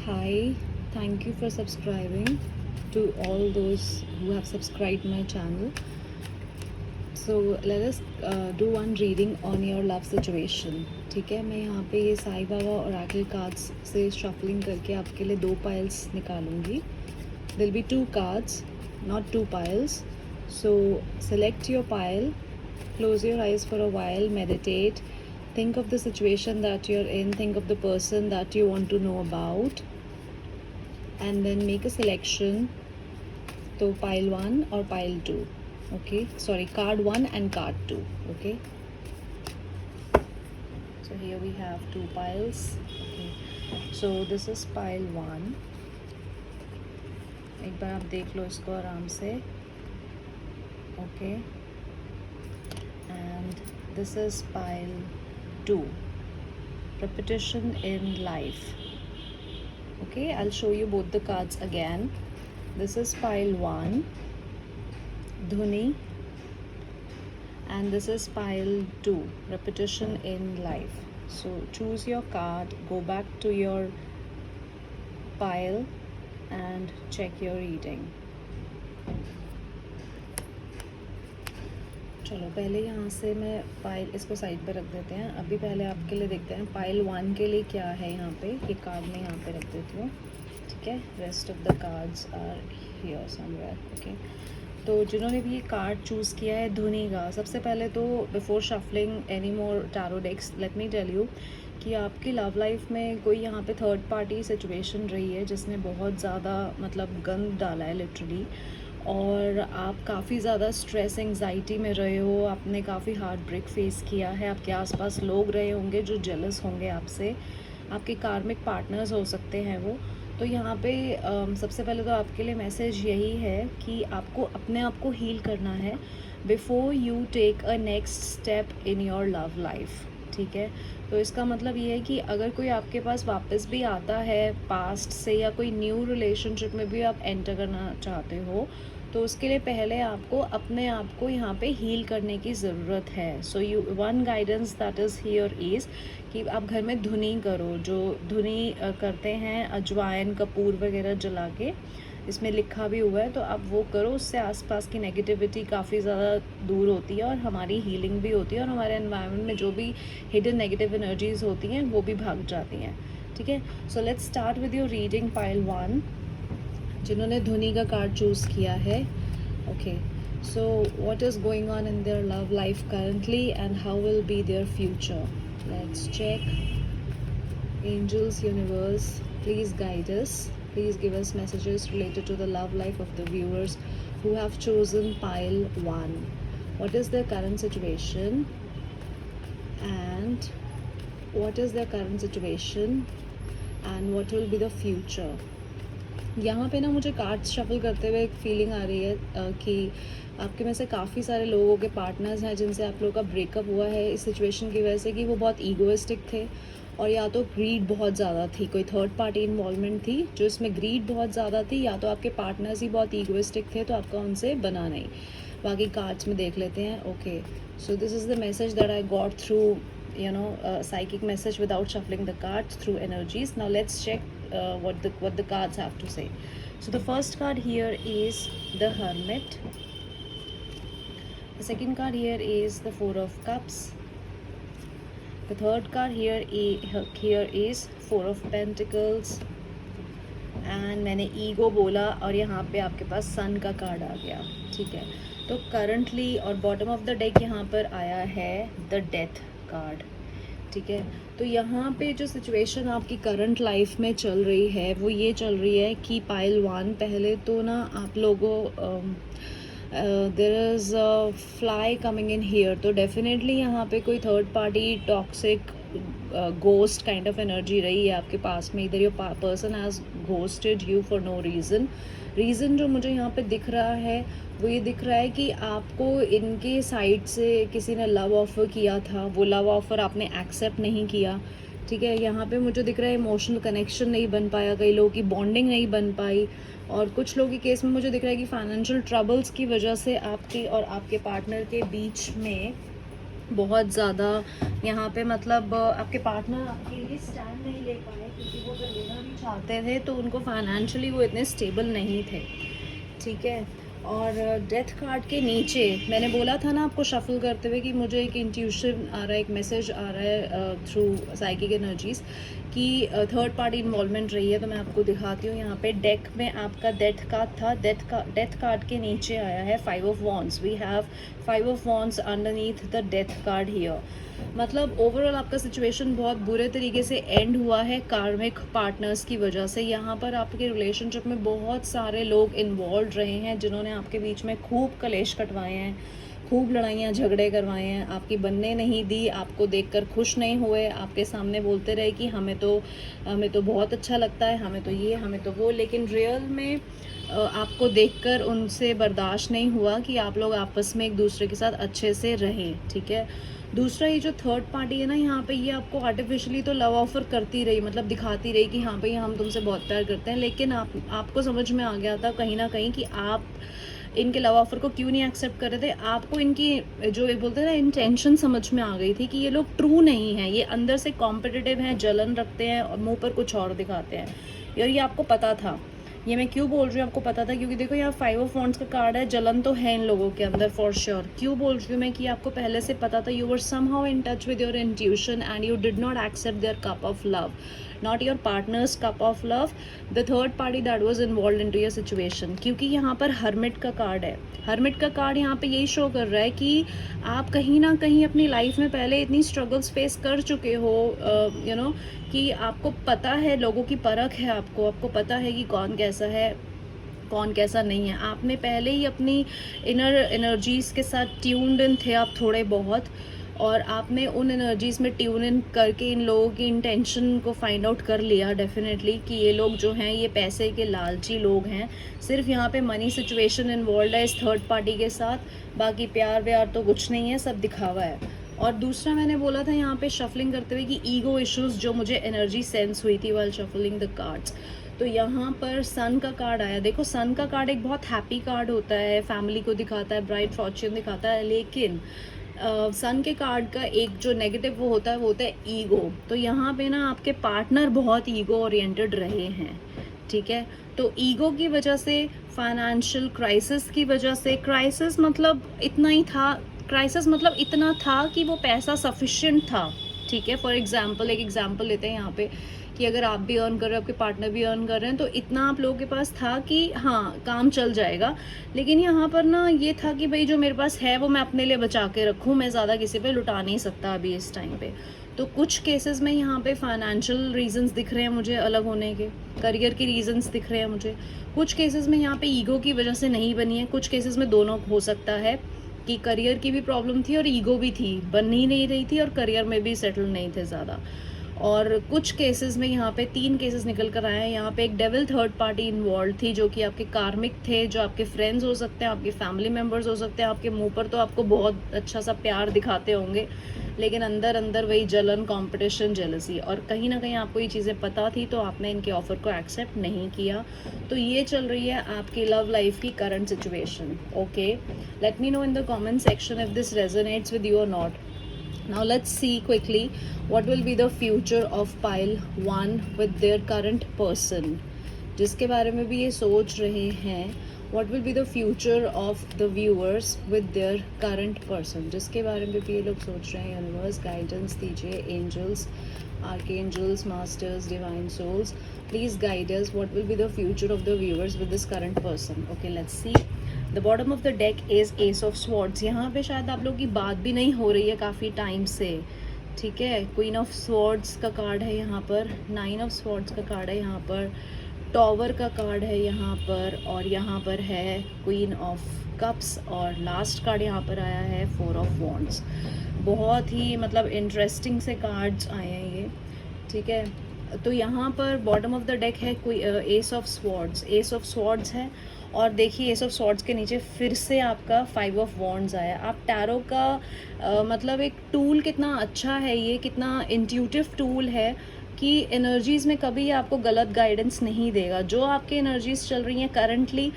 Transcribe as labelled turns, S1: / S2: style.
S1: Hi, thank you for subscribing to all those who have subscribed my channel. So let us do one reading on your love situation. ठीक है, मैं यहाँ पे ये साईं बाबा और oracle cards से shuffling करके आपके लिए 2 piles निकालूंगी. There'll be 2 cards, not 2 piles. So select your pile, close your eyes for a while, meditate, think of the situation that you're in, think of the person that you want to know about, and then make a selection. So pile 1 or pile 2. Okay, sorry, card 1 and card 2. Okay, so here we have 2 piles. Okay, so this is pile 1. एक बार आप देख लो इसको आराम से. Okay, and this is pile 2, repetition in life. Okay, I'll show you both the cards again. This is pile 1, Dhuni, and this is pile 2, repetition in life. So choose your card, go back to your pile and check your reading. चलो पहले यहाँ से मैं pile इसको side पे रख देते हैं. अभी पहले आपके लिए देखते हैं पाइल 1 के लिए क्या है. यहाँ पे ये कार्ड मैं यहाँ पे रख देती हूँ. ठीक है, rest of the cards are here somewhere. Okay, तो जिन्होंने भी ये कार्ड चूज़ किया है धुनी का, सबसे पहले तो before shuffling any more tarot decks, let me tell you कि आपकी लव लाइफ में कोई यहाँ पे थर्ड पार्टी सिचुएशन रही है जिसने बहुत ज़्यादा मतलब गंद डाला है लिटरली, और आप काफ़ी ज़्यादा स्ट्रेस एंजाइटी में रहे हो. आपने काफ़ी हार्ट ब्रेक फेस किया है. आपके आसपास लोग रहे होंगे जो जेलस होंगे आपसे. आपके कार्मिक पार्टनर्स हो सकते हैं वो. तो यहाँ पे सबसे पहले तो आपके लिए मैसेज यही है कि आपको अपने आप को हील करना है before you take a next step in your love life. ठीक है, तो इसका मतलब ये है कि अगर कोई आपके पास वापस भी आता है पास्ट से, या कोई न्यू रिलेशनशिप में भी आप एंटर करना चाहते हो, तो उसके लिए पहले आपको अपने आप को यहाँ पे हील करने की ज़रूरत है. So you one guidance that is here is कि आप घर में धुनी करो. जो धुनी करते हैं अजवाइन कपूर वगैरह जला के, इसमें लिखा भी हुआ है, तो आप वो करो. उससे आसपास की नेगेटिविटी काफ़ी ज़्यादा दूर होती है और हमारी हीलिंग भी होती है, और हमारे एनवायरनमेंट में जो भी हिडन नेगेटिव एनर्जीज़ होती हैं वो भी भाग जाती हैं. ठीक है, so let's start with your reading pile 1, जिन्होंने धुनी का कार्ड चूज़ किया है. Okay, so what is going on in there love life currently and how will be there future. Let's check. Angels, universe, please guide us. Please give us messages related to the love life of the viewers who have chosen pile 1. What is their current situation, and what is their current situation, and what will be the future. यहाँ पे ना मुझे cards shuffle करते हुए एक feeling आ रही है कि आपके में से काफ़ी सारे लोगों के पार्टनर्स हैं जिनसे आप लोगों का ब्रेकअप हुआ है इस सिचुएशन की वजह से कि वो बहुत ईगोइस्टिक थे, और या तो ग्रीड बहुत ज़्यादा थी, कोई थर्ड पार्टी इन्वॉल्वमेंट थी जो इसमें ग्रीड बहुत ज़्यादा थी, या तो आपके पार्टनर्स ही बहुत ईगोइस्टिक थे तो आपका उनसे बना नहीं. बाकी कार्ड्स में देख लेते हैं. Okay, so this is the message that I got through psychic message without shuffling the cards through energies. Now let's check what the cards have to say. So the first card here is the Hermit. The second card here is the Four of Cups. The third card here is Four of Pentacles. And मैंने ego बोला और यहाँ पे आपके पास सन का card आ गया. ठीक है, तो करंटली और बॉटम ऑफ द डेक यहाँ पर आया है द डेथ कार्ड. ठीक है, तो यहाँ पे जो सिचुएशन आपकी करंट लाइफ में चल रही है वो ये चल रही है कि पाइल 1, पहले तो ना आप लोगों there is a fly coming in here. तो डेफिनेटली यहाँ पे कोई third party toxic ghost kind of energy रही है आपके पास में. इधर your person has ghosted you for no reason जो मुझे यहाँ पे दिख रहा है वो ये दिख रहा है कि आपको इनके साइड से किसी ने लव ऑफ़र किया था, वो लव ऑफ़र आपने एक्सेप्ट नहीं किया. ठीक है, यहाँ पे मुझे दिख रहा है इमोशनल कनेक्शन नहीं बन पाया, कई लोगों की बॉन्डिंग नहीं बन पाई, और कुछ लोगों के केस में मुझे दिख रहा है कि फाइनेंशियल ट्रबल्स की वजह से आपके और आपके पार्टनर के बीच में बहुत ज़्यादा यहाँ पे मतलब आपके पार्टनर आपके लिए स्टैंड नहीं ले पाए, क्योंकि वो अगर लेना भी चाहते थे, तो उनको फाइनेंशियली वो इतने स्टेबल नहीं थे, ठीक है। और डेथ कार्ड के नीचे मैंने बोला था ना आपको शफल करते हुए कि मुझे एक इंट्यूशन आ रहा है, एक मैसेज आ रहा है थ्रू साइकिक एनर्जीज़ कि थर्ड पार्टी इन्वॉल्वमेंट रही है। तो मैं आपको दिखाती हूँ, यहाँ पे डेक में आपका डेथ कार्ड था, डेथ कार्ड के नीचे आया है 5 of wands. We have 5 of wands underneath the death card here. मतलब ओवरऑल आपका सिचुएशन बहुत बुरे तरीके से एंड हुआ है कार्मिक पार्टनर्स की वजह से। यहाँ पर आपके रिलेशनशिप में बहुत सारे लोग इन्वॉल्व रहे हैं जिन्होंने आपके बीच में खूब कलेश कटवाए हैं, खूब लड़ाइयाँ झगड़े करवाए हैं, आपकी बनने नहीं दी, आपको देखकर खुश नहीं हुए, आपके सामने बोलते रहे कि हमें तो बहुत अच्छा लगता है, हमें तो ये, हमें तो वो, लेकिन रियल में आपको देखकर उनसे बर्दाश्त नहीं हुआ कि आप लोग आपस में एक दूसरे के साथ अच्छे से रहें, ठीक है। दूसरा, ये जो थर्ड पार्टी है ना, यहाँ पे ये आपको आर्टिफिशियली तो लव ऑफर करती रही, मतलब दिखाती रही कि हाँ भाई हम तुमसे बहुत प्यार करते हैं, लेकिन आपको समझ में आ गया था कहीं ना कहीं कि आप इनके लव ऑफर को क्यों नहीं एक्सेप्ट कर रहे थे। आपको इनकी जो ये बोलते हैं ना इंटेंशन समझ में आ गई थी कि ये लोग ट्रू नहीं हैं, ये अंदर से कॉम्पिटिटिव हैं, जलन रखते हैं और मुंह पर कुछ और दिखाते हैं, और ये आपको पता था। ये मैं क्यों बोल रही हूँ, आपको पता था क्योंकि देखो यहाँ 5 ऑफ वॉन्ड्स का कार्ड है, जलन तो है इन लोगों के अंदर फॉर श्योर। क्यों बोल रही हूँ मैं कि आपको पहले से पता था, you were somehow in touch with your intuition and you did not accept there cup of love, not your partners cup of love, the third party that was involve into your situation. क्योंकि यहाँ पर hermit का card है, hermit का card यहाँ पे यही show कर रहा है कि आप कहीं ना कहीं अपनी लाइफ में पहले इतनी स्ट्रगल्स फेस कर चुके हो, यू नो, कि आपको पता है, लोगों की परख है, आपको पता है कि कौन कैसा है कौन कैसा नहीं है। आपने पहले ही अपनी इनर एनर्जीज़ के साथ ट्यून्ड इन थे आप थोड़े बहुत, और आपने उन एनर्जीज़ में ट्यून इन करके इन लोगों की इंटेंशन को फाइंड आउट कर लिया डेफिनेटली कि ये लोग जो हैं ये पैसे के लालची लोग हैं। सिर्फ यहाँ पे मनी सिचुएशन इन्वॉल्व है इस थर्ड पार्टी के साथ, बाकी प्यार व्यार तो कुछ नहीं है, सब दिखावा है। और दूसरा मैंने बोला था यहाँ पे शफलिंग करते हुए कि ईगो इश्यूज जो मुझे एनर्जी सेंस हुई थी वाइल शफलिंग द कार्ड्स, तो यहाँ पर सन का कार्ड आया। देखो सन का कार्ड एक बहुत हैप्पी कार्ड होता है, फैमिली को दिखाता है, ब्राइट फॉर्च्यून दिखाता है, लेकिन सन के कार्ड का एक जो नेगेटिव वो होता है ईगो। तो यहाँ पे ना आपके पार्टनर बहुत ईगो ओरिएंटेड रहे हैं, ठीक है। तो ईगो की वजह से, फाइनेंशियल क्राइसिस की वजह से, क्राइसिस मतलब इतना ही था, क्राइसिस मतलब इतना था कि वो पैसा सफिशिएंट था, ठीक है। फॉर एग्जांपल, एक एग्जांपल लेते हैं यहाँ पे कि अगर आप भी अर्न कर रहे हो, आपके पार्टनर भी अर्न कर रहे हैं, तो इतना आप लोगों के पास था कि हाँ काम चल जाएगा। लेकिन यहाँ पर ना ये था कि भाई जो मेरे पास है वो मैं अपने लिए बचा के रखूँ, मैं ज़्यादा किसी पे लुटा नहीं सकता अभी इस टाइम पे। तो कुछ केसेस में यहाँ पे फाइनेंशियल रीजंस दिख रहे हैं मुझे अलग होने के, करियर के रीजंस दिख रहे हैं मुझे। कुछ केसेस में यहाँ पे ईगो की वजह से नहीं बनी है, कुछ केसेस में दोनों हो सकता है कि करियर की भी प्रॉब्लम थी और ईगो भी थी, बन ही नहीं रही थी, और करियर में भी सेटल नहीं थे ज़्यादा। और कुछ केसेस में यहाँ पे 3 केसेस निकल कर आए हैं। यहाँ पे एक डेविल थर्ड पार्टी इन्वॉल्व थी जो कि आपके कार्मिक थे, जो आपके फ्रेंड्स हो सकते हैं, आपके फैमिली मेम्बर्स हो सकते हैं। आपके मुंह पर तो आपको बहुत अच्छा सा प्यार दिखाते होंगे, लेकिन अंदर अंदर वही जलन, कंपटीशन, जेलसी, और कहीं ना कहीं आपको ये चीज़ें पता थी तो आपने इनके ऑफर को एक्सेप्ट नहीं किया। तो ये चल रही है आपकी लव लाइफ की current situation. Okay, let me know in the comment section if this resonates with you और not. Now let's see quickly what will be the future of pile 1 with their current person, जिसके बारे में भी ये सोच रहे हैं। What will be the future of the viewers with their current person, जिसके बारे में भी ये लोग सोच रहे हैं। यूनिवर्स गाइडेंस दीजिए, angels, archangels, masters, divine souls, please guide us. What will be the future of the viewers with this current person? Okay, let's see. The bottom of the deck is S of swords. यहाँ पे शायद आप लोगों की बात भी नहीं हो रही है काफ़ी टाइम से, ठीक है। क्वीन ऑफ स्वॉर्ड्स का कार्ड है यहाँ पर, 9 ऑफ स्वॉर्ड्स का कार्ड है यहाँ पर, टॉवर का कार्ड है यहाँ पर, और यहाँ पर है क्वीन ऑफ कप्स, और लास्ट कार्ड यहाँ पर आया है 4 ऑफ वॉन्ड्स। बहुत ही मतलब इंटरेस्टिंग से कार्ड्स आए हैं ये, ठीक है। तो यहाँ पर बॉटम ऑफ द डेक है कोई S of swords, S of swords है, और देखिए एस ऑफ स्वॉर्ड्स के नीचे फिर से आपका 5 ऑफ वॉन्ड्स आया। आप टैरो का मतलब एक टूल कितना अच्छा है, ये कितना इंट्यूटिव टूल है कि एनर्जीज़ में कभी आपको गलत गाइडेंस नहीं देगा। जो आपकी एनर्जीज़ चल रही हैं करंटली